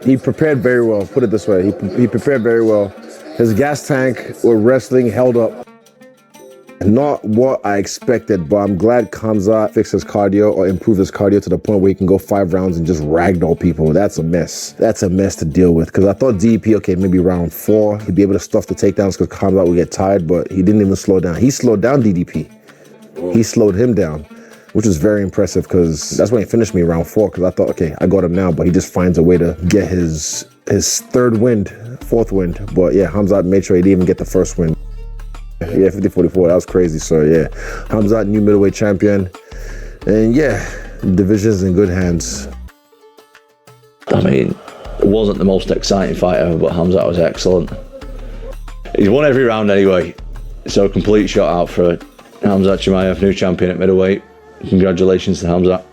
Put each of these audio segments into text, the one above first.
He prepared very well, put it this way. He prepared very well. His gas tank with wrestling held up. Not what I expected, but I'm glad Khamzat fixed his cardio or improved his cardio to the point where he can go 5 rounds and just ragdoll people. That's a mess. That's a mess to deal with. Because I thought DDP, okay, maybe round 4, he'd be able to stuff the takedowns because Khamzat would get tired, but he didn't even slow down. He slowed down DDP. He slowed him down, which was very impressive because that's when he finished me round 4 because I thought, okay, I got him now, but he just finds a way to get his 4th wind. But yeah, Khamzat made sure he didn't even get the first win. Yeah, 50-44, that was crazy. So yeah, Khamzat, new middleweight champion. And yeah, division's in good hands. I mean, it wasn't the most exciting fight ever, but Khamzat was excellent. He's won every round anyway, so complete shot out for Khamzat Chimaev, new champion at middleweight. Congratulations to Khamzat.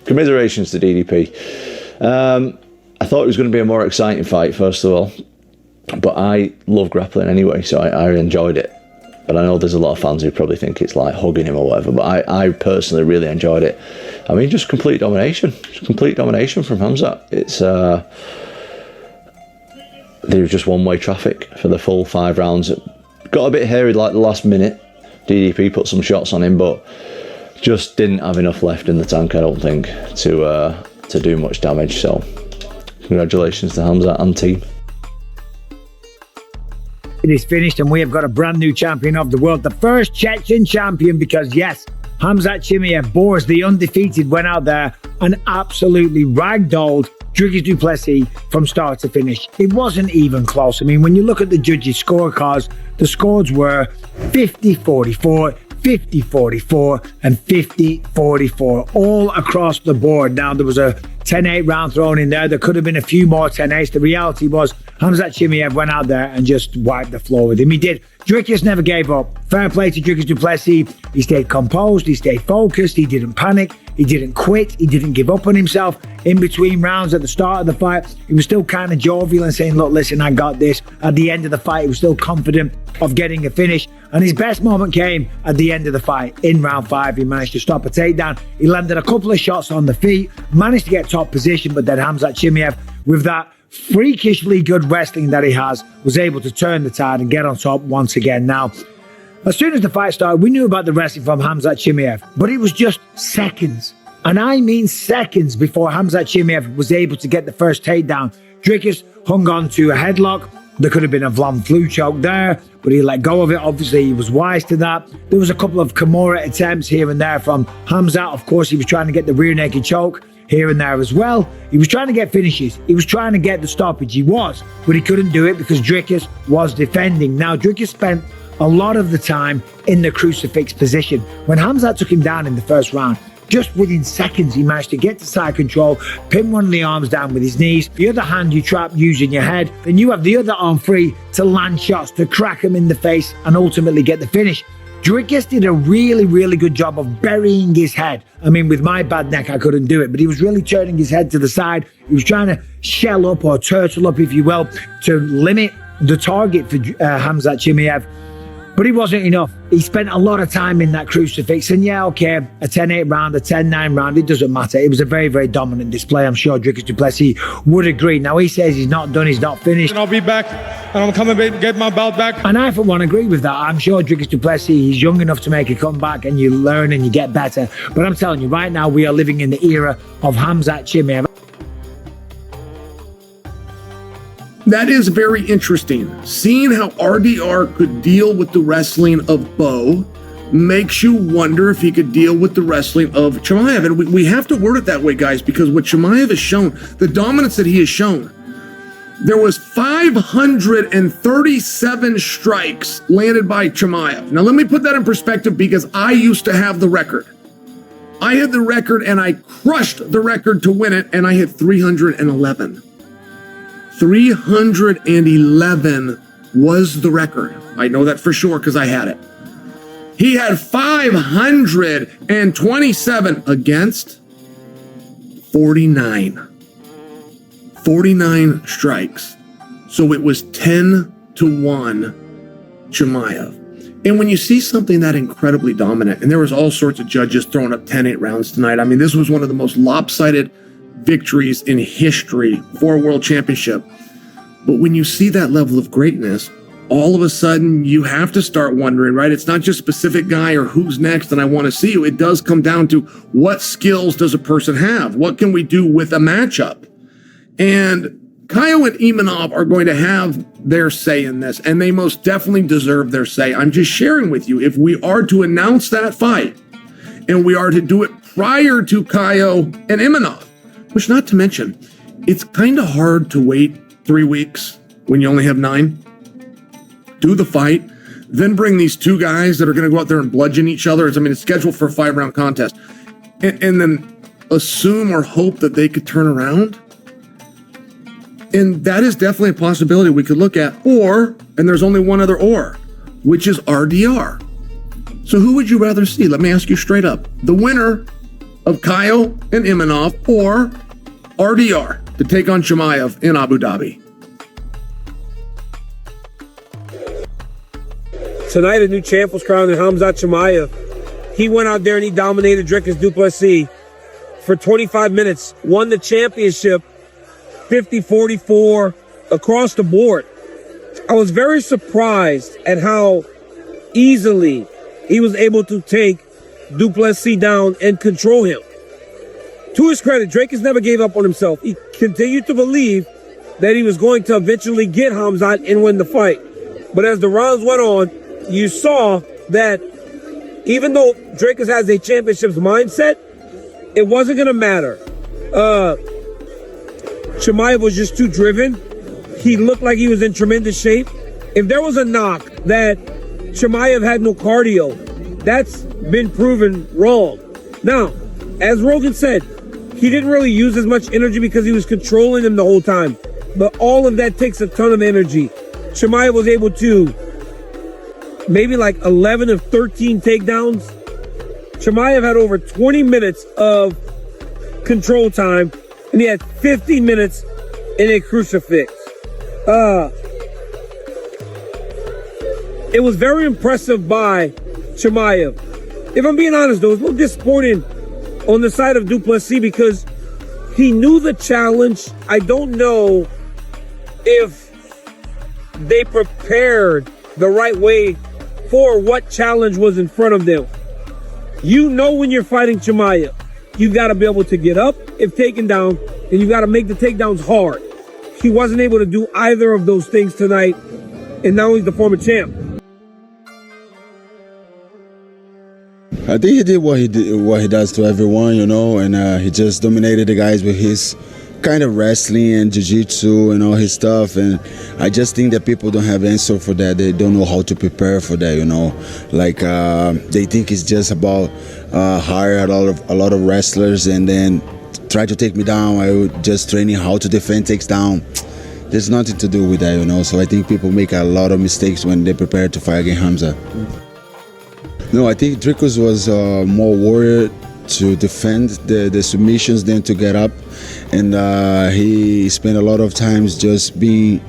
Commiserations to DDP. I thought it was going to be a more exciting fight, first of all, but I love grappling anyway, so I enjoyed it. But I know there's a lot of fans who probably think it's like hugging him or whatever, but I personally really enjoyed it. I mean, just complete domination. Just complete domination from Khamzat. It's there was just one-way traffic for the full 5 rounds. It got a bit hairy like the last minute. DDP put some shots on him, but just didn't have enough left in the tank, I don't think, to do much damage. So congratulations to Khamzat and team. It is finished and we have got a brand new champion of the world, the first Chechen champion, because yes, Khamzat Chimaev, Boris the undefeated, went out there and absolutely ragdolled Dricus du Plessis from start to finish. It wasn't even close. I mean, when you look at the judges' scorecards, the scores were 50-44, 50-44 and 50-44 all across the board. Now, there was a 10-8 round thrown in there. There could have been a few more 10-8s. The reality was Khamzat Chimaev went out there and just wiped the floor with him. He did. Dricus never gave up. Fair play to Dricus du Plessis. He stayed composed. He stayed focused. He didn't panic. He didn't quit. He didn't give up on himself. In between rounds at the start of the fight, he was still kind of jovial and saying, look, listen, I got this. At the end of the fight, he was still confident of getting a finish. And his best moment came at the end of the fight. In round 5, he managed to stop a takedown. He landed a couple of shots on the feet, managed to get top position, but then Khamzat Chimaev, with that freakishly good wrestling that he has, was able to turn the tide and get on top once again. Now, as soon as the fight started, we knew about the wrestling from Khamzat Chimaev, but it was just seconds. And I mean seconds before Khamzat Chimaev was able to get the first takedown. Dricus hung on to a headlock. There could have been a Vlam flu choke there, but he let go of it. Obviously, he was wise to that. There was a couple of Kimura attempts here and there from Khamzat. Of course, he was trying to get the rear naked choke here and there as well. He was trying to get finishes. He was trying to get the stoppage. He was, but he couldn't do it because Dricus was defending. Now, Dricus spent a lot of the time in the crucifix position. When Khamzat took him down in the first round, just within seconds, he managed to get to side control, pin one of the arms down with his knees. The other hand you trap using your head. Then you have the other arm free to land shots, to crack him in the face and ultimately get the finish. Dricus did a really, really good job of burying his head. I mean, with my bad neck, I couldn't do it, but he was really turning his head to the side. He was trying to shell up or turtle up, if you will, to limit the target for Khamzat Chimaev. But it wasn't enough. He spent a lot of time in that crucifix. And yeah, okay, a 10-8 round, a 10-9 round, it doesn't matter. It was a very, very dominant display. I'm sure Dricus du Plessis would agree. Now, he says he's not done, he's not finished. And I'll be back, and I'm coming back, get my belt back. And I, for one, agree with that. I'm sure Dricus du Plessis, he's young enough to make a comeback, and you learn and you get better. But I'm telling you, right now, we are living in the era of Khamzat Chimaev. That is very interesting. Seeing how RDR could deal with the wrestling of Bo makes you wonder if he could deal with the wrestling of Chimaev. And we have to word it that way, guys, because what Chimaev has shown, the dominance that he has shown, there was 537 strikes landed by Chimaev. Now, let me put that in perspective because I used to have the record. I had the record and I crushed the record to win it, and I hit 311. 311 was the record. I know that for sure because I had it. He had 527 against 49. 49 strikes. So it was 10-1 Chimaev. And when you see something that incredibly dominant, and there was all sorts of judges throwing up 10-8 rounds tonight. I mean, this was one of the most lopsided victories in history for a world championship. But when you see that level of greatness, all of a sudden you have to start wondering, right? It's not just specific guy or who's next and I want to see you. It does come down to what skills does a person have? What can we do with a matchup? And Caio and Imanov are going to have their say in this, and they most definitely deserve their say. I'm just sharing with you, if we are to announce that fight and we are to do it prior to Caio and Imanov, which not to mention, it's kind of hard to wait 3 weeks when you only have 9. Do the fight, then bring these two guys that are going to go out there and bludgeon each other. It's scheduled for a 5-round contest. And then assume or hope that they could turn around. And that is definitely a possibility we could look at. Or, and there's only one other or, which is RDR. So who would you rather see? Let me ask you straight up. The winner of Caio and Imanov or RDR to take on Chimaev in Abu Dhabi? Tonight, a new champ was crowned in Khamzat Chimaev. He went out there and he dominated Dricus du Plessis for 25 minutes, won the championship 50-44 across the board. I was very surprised at how easily he was able to take du Plessis down and control him. To his credit, Dricus never gave up on himself. He continued to believe that he was going to eventually get Khamzat and win the fight. But as the rounds went on, you saw that even though Dricus has a championships mindset, it wasn't going to matter. Chimaev was just too driven. He looked like he was in tremendous shape. If there was a knock that Chimaev had no cardio, that's been proven wrong. Now, as Rogan said, he didn't really use as much energy because he was controlling him the whole time. But all of that takes a ton of energy. Chimaev was able to maybe like 11 of 13 takedowns. Chimaev had over 20 minutes of control time, and he had 15 minutes in a crucifix. It was very impressive by Chimaev. If I'm being honest, though, it was a little disappointing on the side of du Plessis because he knew the challenge. I don't know if they prepared the right way for what challenge was in front of them. You know when you're fighting Chimaev, you got to be able to get up if taken down, and you got to make the takedowns hard. He wasn't able to do either of those things tonight, and now he's the former champ. I think he did what he does to everyone, you know, and he just dominated the guys with his kind of wrestling and jiu-jitsu and all his stuff. And I just think that people don't have answer for that. They don't know how to prepare for that, you know. Like they think it's just about hire a lot of wrestlers and then try to take me down. I would just training how to defend takes down. There's nothing to do with that, you know. So I think people make a lot of mistakes when they prepare to fight against Khamzat. No, I think Dricus was more worried to defend the submissions than to get up, and he spent a lot of times just being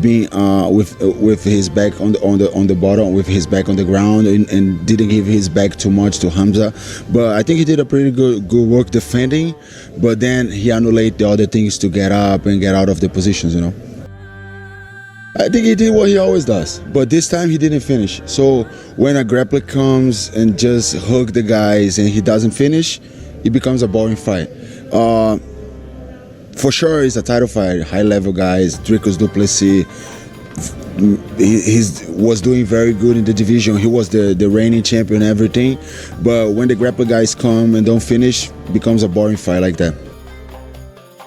with his back on the bottom, with his back on the ground, and didn't give his back too much to Khamzat. But I think he did a pretty good work defending. But then he annihilated the other things to get up and get out of the positions, you know. I think he did what he always does, but this time he didn't finish. So when a grappler comes and just hug the guys and he doesn't finish, it becomes a boring fight. For sure, it's a title fight. High-level guys, Dricus du Plessis, he was doing very good in the division. He was the reigning champion and everything. But when the grappler guys come and don't finish, it becomes a boring fight like that.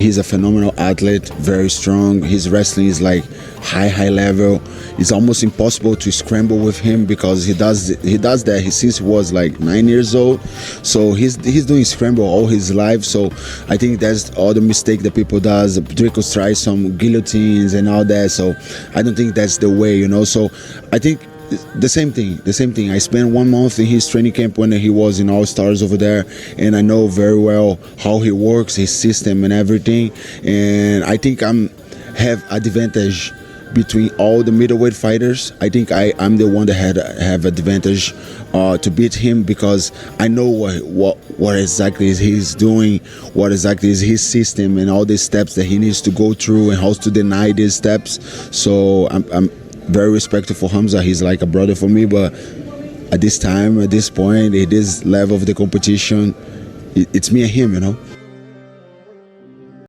He's a phenomenal athlete, very strong. His wrestling is like high level. It's almost impossible to scramble with him because he does that since he was like 9 years old. So he's doing scramble all his life. So I think that's all the mistake that people does. Dricus tries some guillotines and all that. So I don't think that's the way, you know. So I think the same thing. I spent 1 month in his training camp when he was in All Stars over there, and I know very well how he works, his system and everything. And I think I have advantage between all the middleweight fighters, I think I'm the one that have advantage to beat him, because I know what exactly is he's doing, what exactly is his system, and all the steps that he needs to go through, and how to deny these steps. So I'm very respectful for Khamzat. He's like a brother for me, but at this time, at this point, at this level of the competition, it's me and him, you know.